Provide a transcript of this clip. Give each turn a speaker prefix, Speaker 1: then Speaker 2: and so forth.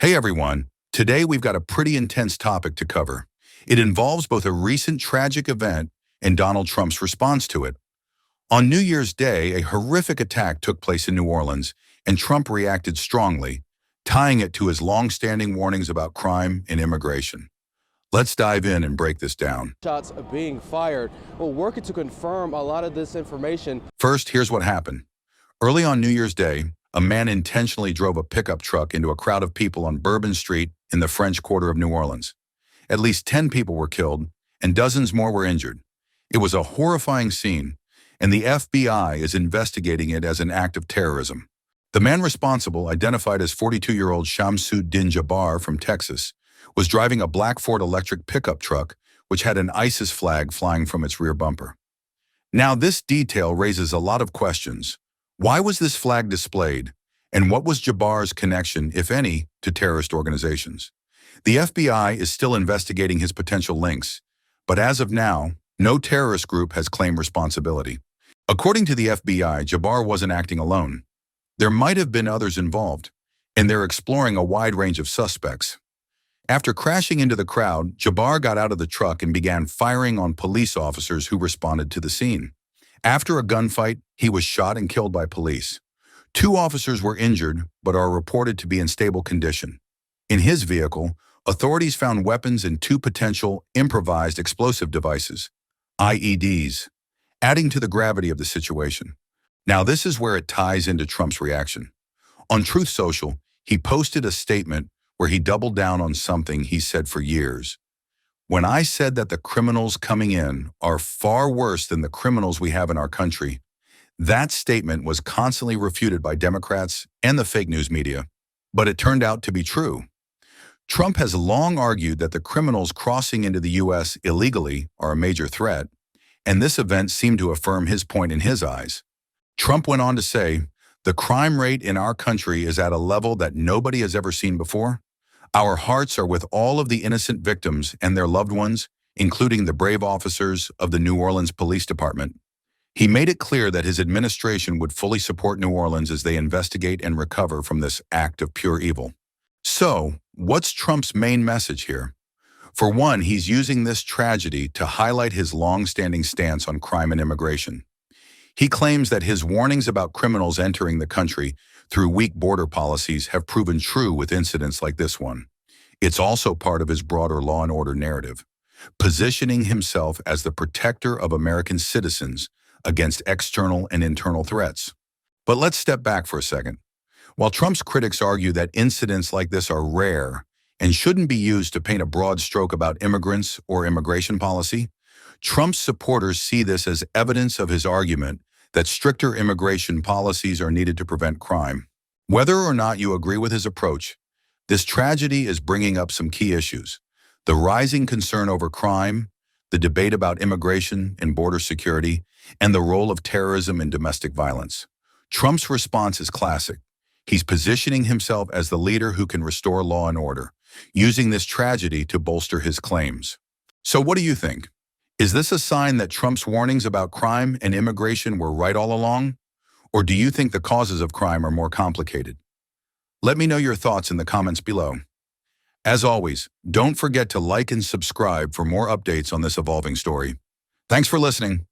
Speaker 1: Hey everyone, today we've got a pretty intense topic to cover. It involves both a recent tragic event and Donald Trump's response to it. On New Year's Day, a horrific attack took place in New Orleans, and Trump reacted strongly, tying it to his long-standing warnings about crime and immigration. Let's dive in and break this down.
Speaker 2: Shots being fired. We're working to confirm a lot of this information.
Speaker 1: First, here's what happened. Early on New Year's Day, a man intentionally drove a pickup truck into a crowd of people on Bourbon Street in the French Quarter of New Orleans. At least 10 people were killed, and dozens more were injured. It was a horrifying scene, and the FBI is investigating it as an act of terrorism. The man responsible, identified as 42-year-old Shamsuddin Jabbar from Texas, was driving a black Ford electric pickup truck, which had an ISIS flag flying from its rear bumper. Now, this detail raises a lot of questions. Why was this flag displayed, and what was Jabbar's connection, if any, to terrorist organizations? The FBI is still investigating his potential links, but as of now, no terrorist group has claimed responsibility. According to the FBI, Jabbar wasn't acting alone. There might have been others involved, and they're exploring a wide range of suspects. After crashing into the crowd, Jabbar got out of the truck and began firing on police officers who responded to the scene. After a gunfight, he was shot and killed by police. 2 officers were injured, but are reported to be in stable condition. In his vehicle, authorities found weapons and 2 potential improvised explosive devices, IEDs, adding to the gravity of the situation. Now, this is where it ties into Trump's reaction. On Truth Social, he posted a statement where he doubled down on something he said for years. When I said that the criminals coming in are far worse than the criminals we have in our country, that statement was constantly refuted by Democrats and the fake news media. But it turned out to be true. Trump has long argued that the criminals crossing into the U.S. illegally are a major threat, and this event seemed to affirm his point in his eyes. Trump went on to say, "The crime rate in our country is at a level that nobody has ever seen before. Our hearts are with all of the innocent victims and their loved ones, including the brave officers of the New Orleans Police Department." He made it clear that his administration would fully support New Orleans as they investigate and recover from this act of pure evil. So, what's Trump's main message here? For one, he's using this tragedy to highlight his long-standing stance on crime and immigration. He claims that his warnings about criminals entering the country through weak border policies have proven true with incidents like this one. It's also part of his broader law and order narrative, positioning himself as the protector of American citizens against external and internal threats. But let's step back for a second. While Trump's critics argue that incidents like this are rare and shouldn't be used to paint a broad stroke about immigrants or immigration policy, Trump's supporters see this as evidence of his argument that stricter immigration policies are needed to prevent crime. Whether or not you agree with his approach, this tragedy is bringing up some key issues: the rising concern over crime, the debate about immigration and border security, and the role of terrorism and domestic violence. Trump's response is classic. He's positioning himself as the leader who can restore law and order, using this tragedy to bolster his claims. So what do you think? Is this a sign that Trump's warnings about crime and immigration were right all along? Or do you think the causes of crime are more complicated? Let me know your thoughts in the comments below. As always, don't forget to like and subscribe for more updates on this evolving story. Thanks for listening.